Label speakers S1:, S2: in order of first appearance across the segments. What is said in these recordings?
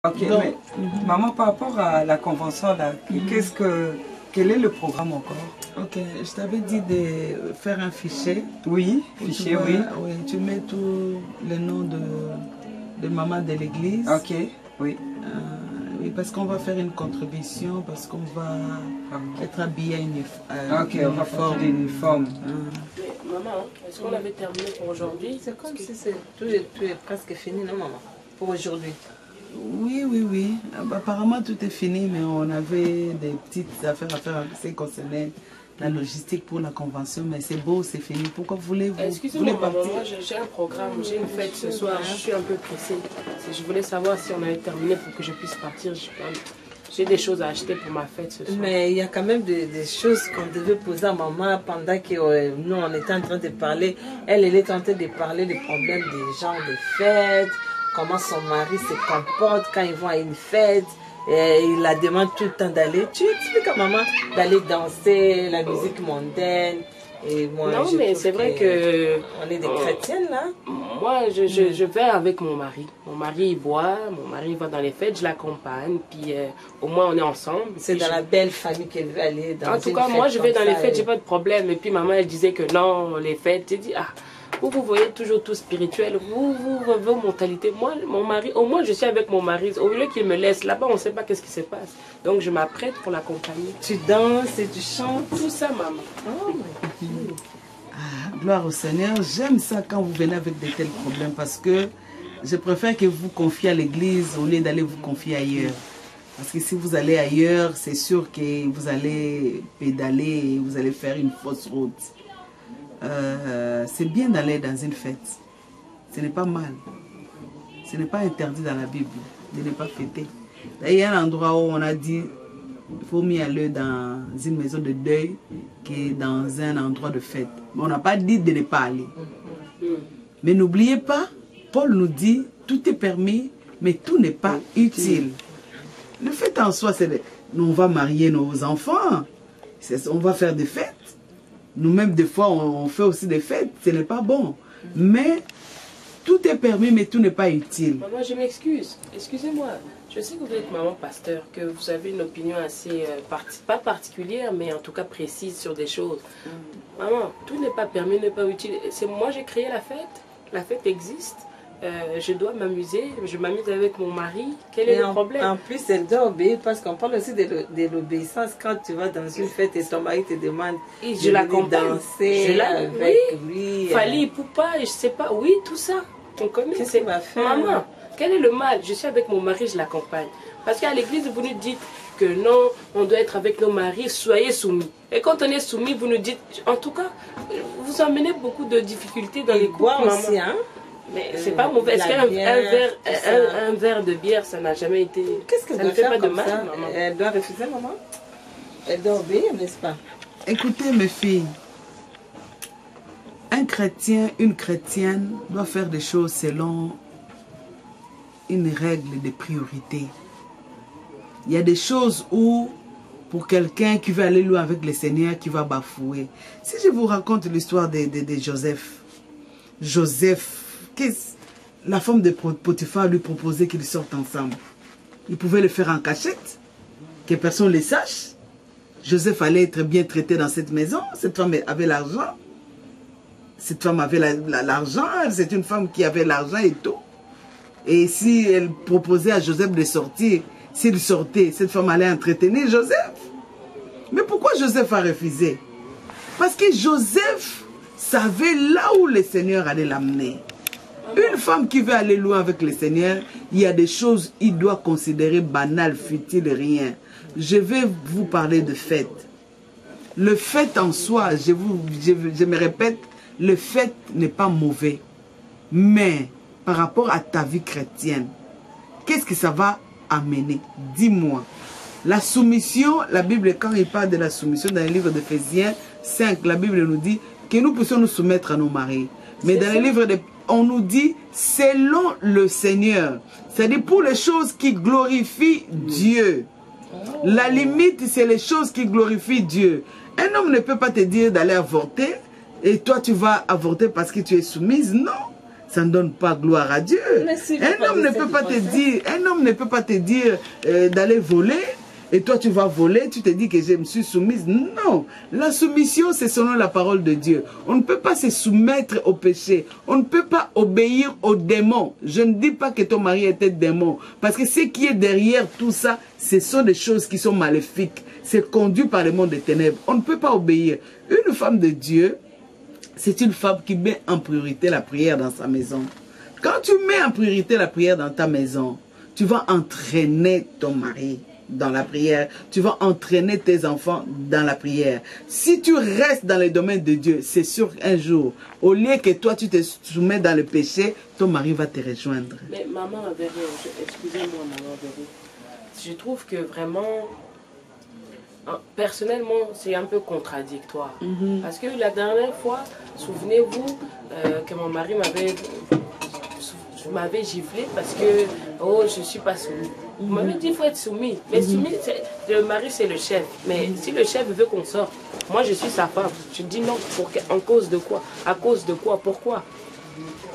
S1: Ok, donc, mais maman, par rapport à la convention, là, quel est le programme encore?
S2: Ok, je t'avais dit de faire un fichier.
S1: Oui, fichier, oui.
S2: Oui, tu mets tous les noms de maman de l'église.
S1: Ok, oui.
S2: Oui, parce qu'on va faire une contribution, parce qu'on va être habillé à
S1: ok, on va faire des uniformes.
S3: Maman, est-ce qu'on avait terminé pour aujourd'hui?
S4: C'est comme si tout est presque fini, non maman? Pour aujourd'hui.
S2: Oui, oui, oui. Apparemment, tout est fini, mais on avait des petites affaires à faire avec ce qui concernait la logistique pour la convention. Mais c'est beau, c'est fini. Pourquoi voulez-vous?
S3: Excusez-moi, maman, moi j'ai un programme, j'ai une fête ce soir, je suis un peu pressée. Je voulais savoir si on avait terminé pour que je puisse partir. J'ai des choses à acheter pour ma fête ce soir.
S4: Mais il y a quand même des choses qu'on devait poser à maman pendant que nous on était en train de parler. Elle était en train de parler des problèmes des gens des fêtes, comment son mari se comporte quand ils vont à une fête. Et il la demande tout le temps d'aller. Tu expliques à maman d'aller danser, la musique mondaine. Et moi,
S3: non, mais c'est vrai que...
S4: On est des chrétiennes, là.
S3: Moi, je vais avec mon mari. Mon mari, il boit, mon mari va dans les fêtes, je l'accompagne, puis au moins on est ensemble.
S4: C'est dans la belle famille qu'elle veut aller. Dans
S3: en tout cas, moi, je vais dans les fêtes, j'ai pas de problème. Et puis maman, elle disait que non, les fêtes, j'ai dit, ah, vous voyez toujours tout spirituel, vos mentalités. Moi, mon mari, au moins je suis avec mon mari. Au lieu qu'il me laisse là-bas, on ne sait pas qu'est-ce qui se passe. Donc je m'apprête pour l'accompagner.
S4: Tu danses et tu chantes.
S3: Tout ça, maman.
S4: Oh,
S2: gloire au Seigneur. J'aime ça quand vous venez avec de tels problèmes parce que je préfère que vous confiez à l'église au lieu d'aller vous confier ailleurs. Parce que si vous allez ailleurs, c'est sûr que vous allez pédaler et vous allez faire une fausse route. C'est bien d'aller dans une fête. Ce n'est pas mal. Ce n'est pas interdit dans la Bible de ne pas fêter. Il y a un endroit où on a dit qu'il faut mieux aller dans une maison de deuil que dans un endroit de fête. Mais on n'a pas dit de ne pas aller. Mais n'oubliez pas, Paul nous dit, tout est permis, mais tout n'est pas utile. Le fait en soi, c'est on va marier nos enfants, on va faire des fêtes. Nous-mêmes, des fois, on fait aussi des fêtes, ce n'est pas bon. Mais tout est permis, mais tout n'est pas utile.
S3: Maman, je m'excuse. Excusez-moi. Je sais que vous êtes maman pasteur, que vous avez une opinion assez, pas particulière, mais en tout cas précise sur des choses. Maman, tout n'est pas permis, n'est pas utile. C'est moi, j'ai créé la fête. La fête existe. Je dois m'amuser, je m'amuse avec mon mari. Quel est le problème?
S4: En plus, elle doit obéir parce qu'on parle aussi de l'obéissance. Quand tu vas dans une fête et ton mari te demande
S3: je l'accompagne,
S4: danser avec lui.
S3: Fali, Poupa, je sais pas, oui, tout ça. On connaît.
S4: Qu'est-ce qu'il va faire?
S3: Maman, quel est le mal? Je suis avec mon mari, je l'accompagne. Parce qu'à l'église, vous nous dites que non, on doit être avec nos maris, soyez soumis. Et quand on est soumis, vous nous dites, en tout cas, vous emmenez beaucoup de difficultés dans les couples,
S4: aussi, hein?
S3: Mais c'est pas mauvais. Est-ce qu'un verre de bière, ça n'a jamais été...
S4: Qu'est-ce qu'elle doit faire comme ça? Elle doit refuser, maman? Elle doit obéir, n'est-ce pas?
S2: Écoutez, mes filles, un chrétien, une chrétienne doit faire des choses selon une règle de priorité. Il y a des choses où, pour quelqu'un qui veut aller loin avec le Seigneur, qui va bafouer. Si je vous raconte l'histoire de Joseph, la femme de Potiphar lui proposait qu'ils sortent ensemble. Il pouvait le faire en cachette, que personne ne le sache. Joseph allait être bien traité dans cette maison. Cette femme avait l'argent. Cette femme avait l'argent. C'est une femme qui avait l'argent et tout. Et si elle proposait à Joseph de sortir, s'il sortait, cette femme allait entretenir Joseph. Mais pourquoi Joseph a refusé? Parce que Joseph savait là où le Seigneur allait l'amener. Une femme qui veut aller loin avec le Seigneur, il y a des choses qu'il doit considérer banales, futiles, rien. Je vais vous parler de fête. Le fait en soi, je me répète, le fait n'est pas mauvais. Mais par rapport à ta vie chrétienne, qu'est-ce que ça va amener? Dis-moi. La soumission, la Bible, quand il parle de la soumission dans le livre d'Éphésiens 5, la Bible nous dit que nous puissions nous soumettre à nos maris. Mais dans le livre on nous dit selon le Seigneur. C'est-à-dire pour les choses qui glorifient Dieu. La limite, c'est les choses qui glorifient Dieu. Un homme ne peut pas te dire d'aller avorter et toi tu vas avorter parce que tu es soumise. Non. ça ne donne pas gloire à Dieu. Un homme ne peut pas te dire d'aller voler. Et toi, tu vas voler, tu te dis que je me suis soumise. Non, la soumission, c'est selon la parole de Dieu. On ne peut pas se soumettre au péché. On ne peut pas obéir aux démons. Je ne dis pas que ton mari était démon. Parce que ce qui est derrière tout ça, ce sont des choses qui sont maléfiques. C'est conduit par le monde des ténèbres. On ne peut pas obéir. Une femme de Dieu, c'est une femme qui met en priorité la prière dans sa maison. Quand tu mets en priorité la prière dans ta maison, tu vas entraîner ton mari dans la prière. Tu vas entraîner tes enfants dans la prière. Si tu restes dans le domaine de Dieu, c'est sûr qu'un jour, au lieu que toi tu te soumets dans le péché, ton mari va te rejoindre.
S3: Mais maman Véro, excusez-moi maman Véro, je trouve que vraiment, personnellement, c'est un peu contradictoire. Parce que la dernière fois, souvenez-vous que mon mari m'avait giflé parce que oh je suis pas soumise. Vous m'avez dit qu'il faut être soumis. Mais soumis, le mari c'est le chef. Mais si le chef veut qu'on sorte, moi je suis sa femme. Je dis non, en cause de quoi? À cause de quoi? Pourquoi?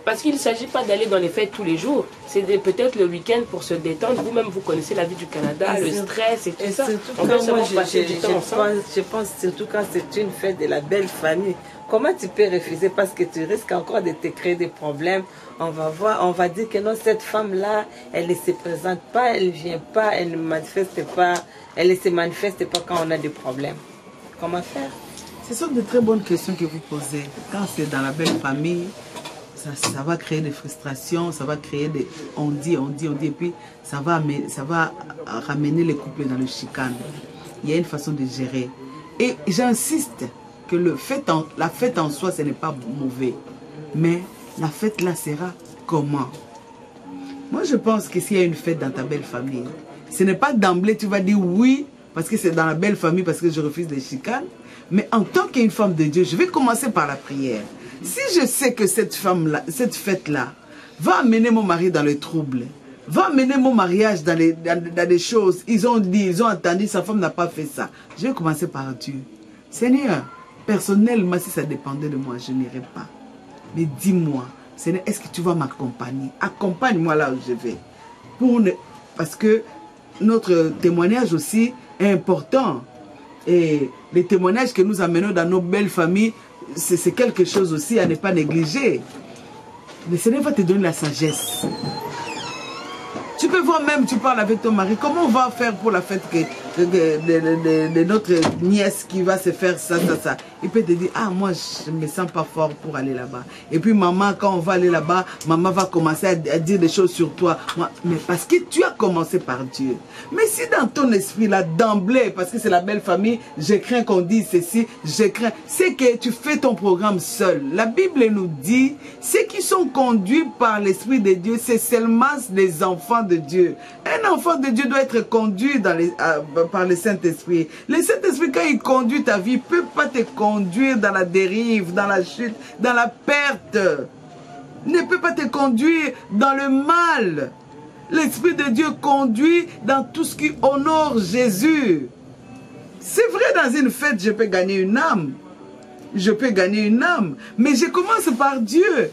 S3: Parce qu'il ne s'agit pas d'aller dans les fêtes tous les jours. C'est peut-être le week-end pour se détendre. Vous-même, vous connaissez la vie du Canada, le stress et tout ça. On peut savoir passer du temps ensemble.
S4: Je pense surtout quand c'est une fête de la belle famille. Comment tu peux refuser parce que tu risques encore de te créer des problèmes? On va voir, on va dire que non, cette femme-là, elle ne se présente pas, elle ne vient pas, elle ne manifeste pas, elle ne se manifeste pas quand on a des problèmes. Comment faire?
S2: Ce sont de très bonnes questions que vous posez. Quand c'est dans la belle famille, ça va créer des frustrations, ça va créer des... On dit, et puis ça va ramener les couples dans le chicane. Il y a une façon de gérer. Et j'insiste que la fête en soi, ce n'est pas mauvais. Mais la fête là sera comment? Moi, je pense que s'il y a une fête dans ta belle famille, ce n'est pas d'emblée, tu vas dire oui, parce que c'est dans la belle famille, parce que je refuse les chicanes. Mais en tant qu'une femme de Dieu, je vais commencer par la prière. Si je sais que cette fête-là, va amener mon mari dans les troubles, va amener mon mariage dans des choses, ils ont dit, ils ont entendu, sa femme n'a pas fait ça. Je vais commencer par Dieu. Seigneur, personnellement, si ça dépendait de moi, je n'irais pas. Mais dis-moi, Seigneur, est-ce que tu vas m'accompagner? Accompagne-moi là où je vais. Parce que notre témoignage aussi est important. Et les témoignages que nous amenons dans nos belles familles, c'est quelque chose aussi à ne pas négliger. Le Seigneur va te donner la sagesse. Tu peux voir même, tu parles avec ton mari, comment on va faire pour la fête de notre nièce qui va se faire ça. Il peut te dire, ah moi je ne me sens pas fort pour aller là-bas. Et puis maman, quand on va aller là-bas, maman va commencer à dire des choses sur toi. Mais parce que tu as commencé par Dieu. Mais si dans ton esprit là, d'emblée, parce que c'est la belle famille, je crains qu'on dise ceci, je crains, c'est que tu fais ton programme seul. La Bible nous dit, ceux qui sont conduits par l'Esprit de Dieu, c'est seulement les enfants de Dieu. Un enfant de Dieu doit être conduit par le Saint-Esprit. Le Saint-Esprit, quand il conduit ta vie, ne peut pas te conduire dans la dérive, dans la chute, dans la perte. Il ne peut pas te conduire dans le mal. L'Esprit de Dieu conduit dans tout ce qui honore Jésus. C'est vrai, dans une fête, je peux gagner une âme. Je peux gagner une âme. Mais je commence par Dieu.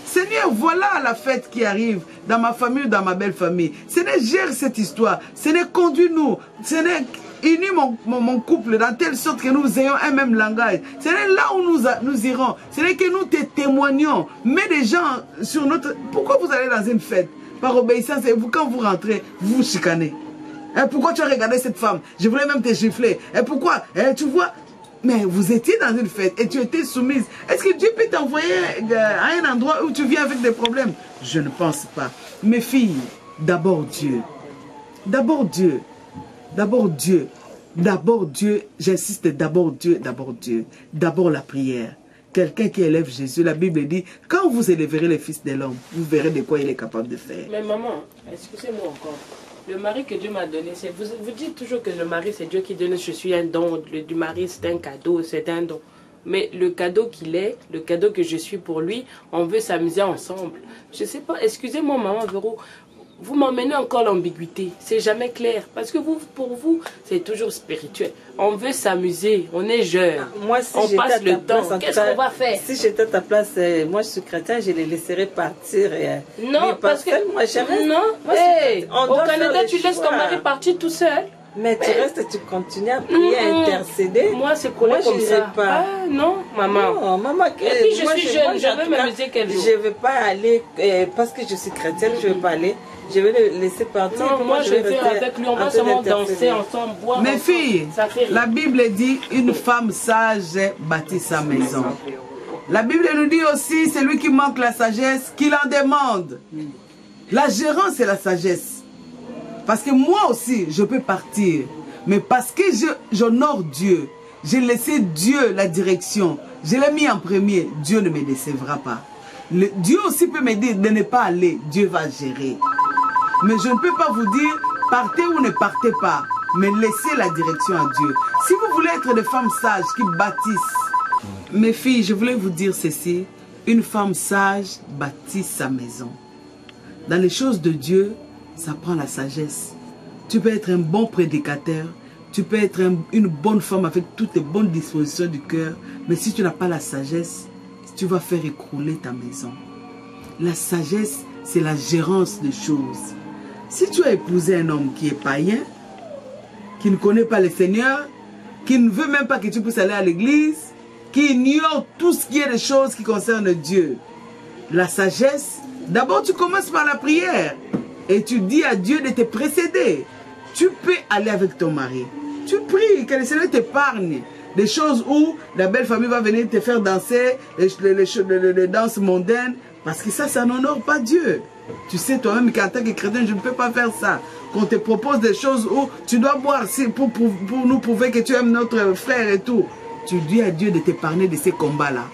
S2: Seigneur, voilà la fête qui arrive dans ma famille ou dans ma belle famille. Seigneur, gère cette histoire. Seigneur, conduis-nous. Seigneur, unis mon couple dans telle sorte que nous ayons un même langage. Seigneur, là où nous irons, Seigneur, que nous te témoignons. Mets des gens sur notre... Pourquoi vous allez dans une fête? Par obéissance, et vous, quand vous rentrez, vous vous chicanez. Pourquoi tu as regardé cette femme? Je voulais même te gifler. Pourquoi? Tu vois? Mais vous étiez dans une fête et tu étais soumise. Est-ce que Dieu peut t'envoyer à un endroit où tu viens avec des problèmes? Je ne pense pas. Mes filles, d'abord Dieu. D'abord Dieu. D'abord Dieu. D'abord Dieu. J'insiste, d'abord Dieu, d'abord Dieu. D'abord la prière. Quelqu'un qui élève Jésus, la Bible dit, quand vous élèverez le Fils de l'homme, vous verrez de quoi il est capable de faire.
S3: Mais maman, excusez-moi encore. Le mari que Dieu m'a donné, vous dites toujours que le mari c'est Dieu qui donne, je suis un don, du mari c'est un cadeau, c'est un don. Mais le cadeau qu'il est, le cadeau que je suis pour lui, on veut s'amuser ensemble. Je ne sais pas, excusez-moi maman Véro, vous m'emmenez encore l'ambiguïté. C'est jamais clair. Parce que vous, pour vous, c'est toujours spirituel. On veut s'amuser, on est jeune.
S4: Moi, si
S3: on passe le temps. Qu'est-ce qu'on va faire?
S4: Si j'étais à ta place, moi je suis chrétien, je les laisserai partir.
S3: Non, parce que...
S4: moi, jamais.
S3: Non, au Canada, tu laisses ton mari partir tout seul.
S4: Mais tu restes, tu continues à prier, à intercéder.
S3: Moi, c'est collé comme ça.
S4: Pas.
S3: Ah, non, maman.
S4: Non, maman.
S3: Et puis, je suis jeune, je veux m'amuser quel jour.
S4: Je ne vais pas aller, parce que je suis chrétienne, je ne vais pas aller. Je vais le laisser partir.
S3: Non, moi, je vais avec lui, on va seulement danser ensemble, boire.
S2: Mes filles, la Bible dit une femme sage bâtit sa maison. La Bible nous dit aussi, c'est lui qui manque la sagesse, qu'il en demande. La gérance, c'est la sagesse. Parce que moi aussi, je peux partir. Mais parce que j'honore Dieu, j'ai laissé Dieu la direction. Je l'ai mis en premier. Dieu ne me décevra pas. Dieu aussi peut me dire de ne pas aller. Dieu va gérer. Mais je ne peux pas vous dire, partez ou ne partez pas. Mais laissez la direction à Dieu. Si vous voulez être des femmes sages qui bâtissent. Mes filles, je voulais vous dire ceci. Une femme sage bâtit sa maison. Dans les choses de Dieu, ça prend la sagesse. Tu peux être un bon prédicateur, tu peux être une bonne femme avec toutes les bonnes dispositions du cœur, mais si tu n'as pas la sagesse, tu vas faire écrouler ta maison. La sagesse, c'est la gérance des choses. Si tu as épousé un homme qui est païen, qui ne connaît pas le Seigneur, qui ne veut même pas que tu puisses aller à l'église, qui ignore tout ce qui est des choses qui concernent Dieu, la sagesse, d'abord tu commences par la prière. Et tu dis à Dieu de te précéder. Tu peux aller avec ton mari. Tu pries que le Seigneur t'épargne. Des choses où la belle famille va venir te faire danser, les danses mondaines. Parce que ça n'honore pas Dieu. Tu sais toi-même qu'en tant que chrétien, je ne peux pas faire ça. Qu'on te propose des choses où tu dois boire pour nous prouver que tu aimes notre frère et tout. Tu dis à Dieu de t'épargner de ces combats-là.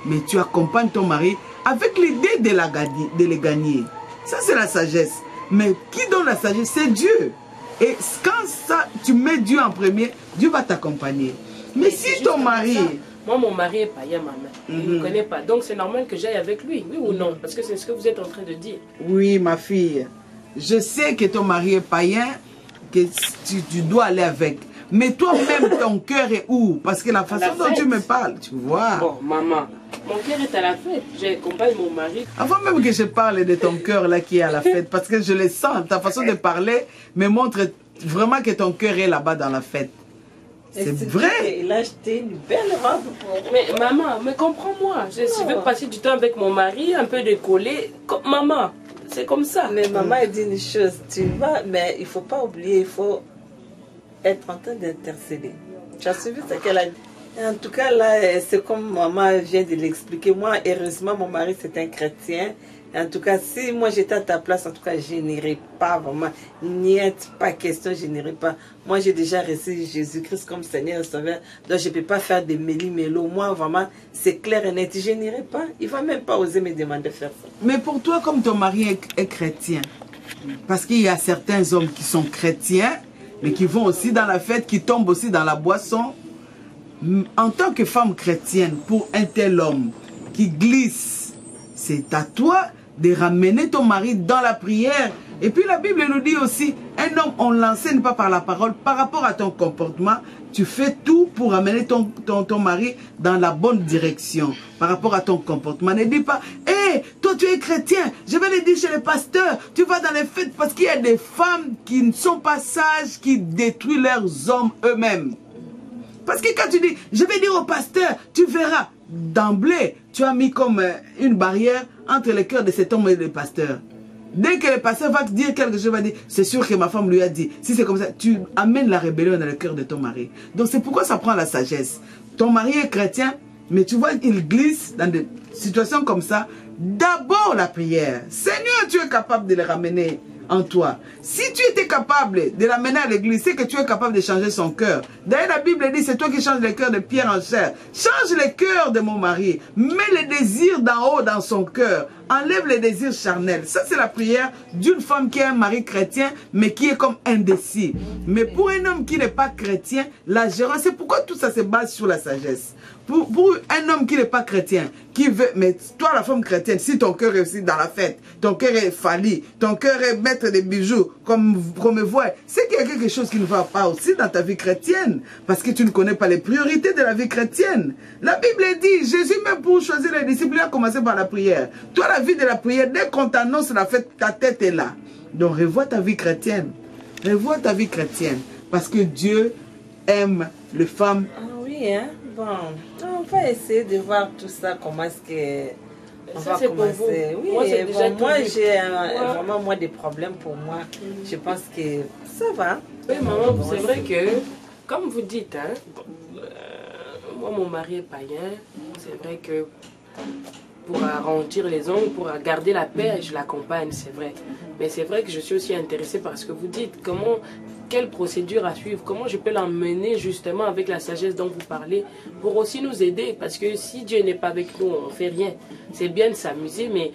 S2: Mais tu accompagnes ton mari avec l'idée de les gagner. Ça, c'est la sagesse. Mais qui donne la sagesse? C'est Dieu. Et quand ça, tu mets Dieu en premier, Dieu va t'accompagner. Mais si ton mari...
S3: Moi, mon mari est païen, maman. Il ne me connaît pas. Donc, c'est normal que j'aille avec lui, oui ou non? Parce que c'est ce que vous êtes en train de dire.
S2: Oui, ma fille. Je sais que ton mari est païen, que tu dois aller avec. Mais toi-même, ton cœur est où? Parce que la façon dont tu me parles, tu vois.
S3: Bon, maman, mon cœur est à la fête. J'accompagne mon mari.
S2: Avant même que je parle de ton cœur là qui est à la fête, parce que je le sens, ta façon de parler me montre vraiment que ton cœur est là-bas dans la fête. C'est vrai.
S4: Il a acheté une belle robe pour...
S3: Mais maman, mais comprends-moi. Je veux passer du temps avec mon mari, un peu décollé. Maman, c'est comme ça.
S4: Mais maman a dit une chose. Tu vas, mais il ne faut pas oublier, il faut être en train d'intercéder. Tu as suivi ce qu'elle a dit? En tout cas, là, c'est comme maman vient de l'expliquer. Moi, heureusement, mon mari, c'est un chrétien. En tout cas, si moi j'étais à ta place, en tout cas, je n'irais pas vraiment. Niet, pas question, je n'irais pas. Moi, j'ai déjà reçu Jésus-Christ comme Seigneur et Sauveur. Donc, je ne peux pas faire des méli-mélo. Moi, vraiment, c'est clair et net. Je n'irai pas. Il ne va même pas oser me demander de faire ça.
S2: Mais pour toi, comme ton mari est chrétien, parce qu'il y a certains hommes qui sont chrétiens, mais qui vont aussi dans la fête, qui tombent aussi dans la boisson. En tant que femme chrétienne, pour un tel homme qui glisse, c'est à toi de ramener ton mari dans la prière. Et puis la Bible nous dit aussi, un homme, on ne l'enseigne pas par la parole, par rapport à ton comportement, tu fais tout pour amener ton mari dans la bonne direction, par rapport à ton comportement. Ne dis pas, hé, toi tu es chrétien, je vais le dire chez les pasteurs, tu vas dans les fêtes, parce qu'il y a des femmes qui ne sont pas sages, qui détruisent leurs hommes eux-mêmes. Parce que quand tu dis, je vais dire au pasteur, tu verras, d'emblée, tu as mis comme une barrière entre le cœur de cet homme et le pasteur. Dès que le pasteur va te dire quelque chose, va dire, c'est sûr que ma femme lui a dit. Si c'est comme ça, tu amènes la rébellion dans le cœur de ton mari. Donc c'est pourquoi ça prend la sagesse. Ton mari est chrétien, mais tu vois, il glisse dans des situations comme ça. D'abord la prière. Seigneur, tu es capable de le ramener en toi. Si tu étais capable de l'amener à l'église, c'est que tu es capable de changer son cœur. D'ailleurs, la Bible dit, c'est toi qui changes le cœur de pierre en chair. Change le cœur de mon mari. Mets le désir d'en haut dans son cœur. enlève les désirs charnels. Ça, c'est la prière d'une femme qui a un mari chrétien, mais qui est comme indécis. Mais pour un homme qui n'est pas chrétien, la gérance, c'est pourquoi tout ça se base sur la sagesse. Pour un homme qui n'est pas chrétien, qui veut, mais toi la femme chrétienne, si ton cœur est aussi dans la fête, ton cœur est falli, ton cœur est mettre des bijoux, comme me voit, c'est qu'il y a quelque chose qui ne va pas aussi dans ta vie chrétienne, parce que tu ne connais pas les priorités de la vie chrétienne. La Bible dit, Jésus même pour choisir les disciples, il a commencé par la prière. Toi la vie de la prière, dès qu'on t'annonce la fête, ta tête est là. Donc revois ta vie chrétienne, revois ta vie chrétienne, parce que Dieu aime les femmes.
S4: Ah oui, hein? Bon, on va essayer de voir tout ça, comment est-ce que on va commencer. Oui, moi, j'ai vraiment des problèmes pour moi. Je pense que ça va.
S3: Oui, maman, c'est vrai que, comme vous dites, hein, moi, mon mari est païen. C'est vrai que pour arrondir les ongles, pour garder la paix, je l'accompagne, c'est vrai. Mais c'est vrai que je suis aussi intéressée par ce que vous dites. Quelle procédure à suivre, comment je peux l'emmener justement avec la sagesse dont vous parlez pour aussi nous aider, parce que si Dieu n'est pas avec nous, on ne fait rien. C'est bien de s'amuser, mais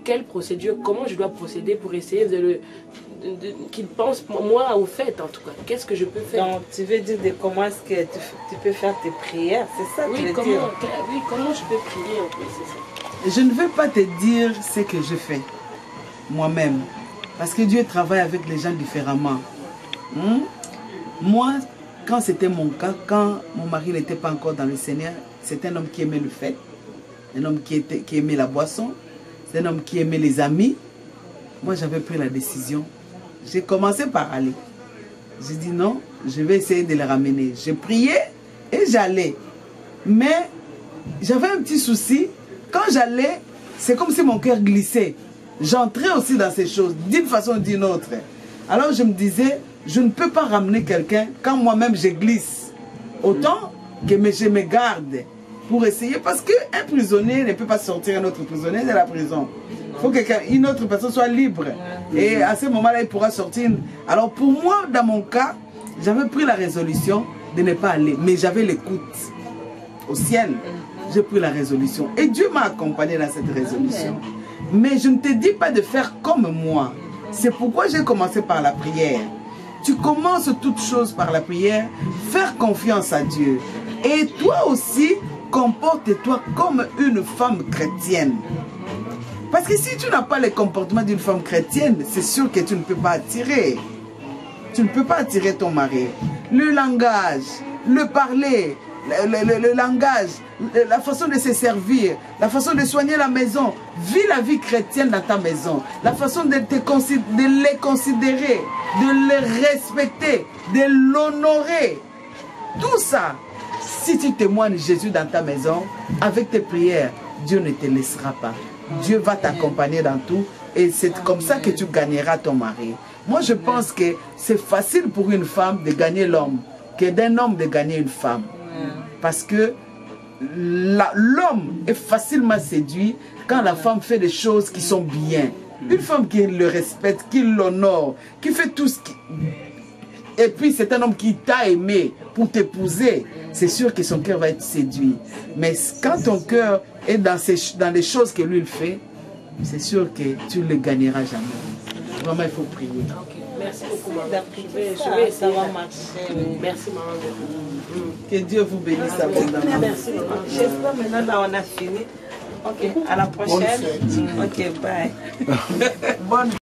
S3: quelle procédure, comment je dois procéder pour essayer qu'il pense moi au fait en tout cas, qu'est-ce que je peux faire?
S4: Donc tu veux dire de comment est-ce que tu peux faire tes prières, c'est ça?
S3: Oui,
S4: tu veux
S3: comment,
S4: dire?
S3: Oui, comment je peux prier en fait, c'est ça.
S2: Je ne vais pas te dire ce que je fais moi-même, parce que Dieu travaille avec les gens différemment. Moi, quand c'était mon cas, quand mon mari n'était pas encore dans le Seigneur, c'est un homme qui aimait le fait, un homme qui aimait la boisson, c'est un homme qui aimait les amis. Moi, j'avais pris la décision. J'ai commencé par aller. J'ai dit non, je vais essayer de les ramener. J'ai prié et j'allais. Mais j'avais un petit souci. Quand j'allais, c'est comme si mon cœur glissait. J'entrais aussi dans ces choses, d'une façon ou d'une autre. Alors je me disais, je ne peux pas ramener quelqu'un quand moi-même je glisse. Autant que je me garde pour essayer, parce qu'un prisonnier ne peut pas sortir un autre prisonnier de la prison. Il faut qu'une autre personne soit libre. Et à ce moment-là, il pourra sortir. Alors pour moi, dans mon cas, j'avais pris la résolution de ne pas aller. Mais j'avais l'écoute au ciel. J'ai pris la résolution. Et Dieu m'a accompagné dans cette résolution. Mais je ne te dis pas de faire comme moi. C'est pourquoi j'ai commencé par la prière. Tu commences toutes choses par la prière, faire confiance à Dieu. Et toi aussi, comporte-toi comme une femme chrétienne. Parce que si tu n'as pas le comportement d'une femme chrétienne, c'est sûr que tu ne peux pas attirer. Tu ne peux pas attirer ton mari. Le langage, le parler, le langage, la façon de se servir, la façon de soigner la maison. Vis la vie chrétienne dans ta maison. La façon de les considérer, de les respecter, de l'honorer. Tout ça, si tu témoignes Jésus dans ta maison, avec tes prières, Dieu ne te laissera pas. Dieu va t'accompagner dans tout et c'est comme ça que tu gagneras ton mari. Moi, je pense que c'est facile pour une femme de gagner l'homme que d'un homme de gagner une femme. Parce que l'homme est facilement séduit quand la femme fait des choses qui sont bien. Une femme qui le respecte, qui l'honore, qui fait tout ce qui... Et puis c'est un homme qui t'a aimé pour t'épouser. C'est sûr que son cœur va être séduit. Mais quand ton cœur est dans les choses que lui il fait, c'est sûr que tu ne le gagneras jamais. Vraiment, il faut prier.
S3: Okay. Merci beaucoup, maman. Je vais essayer.
S4: Ça va marcher.
S3: Merci, maman.
S2: Que Dieu vous bénisse abondamment.
S3: Merci, maman.
S4: J'espère maintenant là on a fini. Ok, à la prochaine. Ok, bye.
S2: Bonne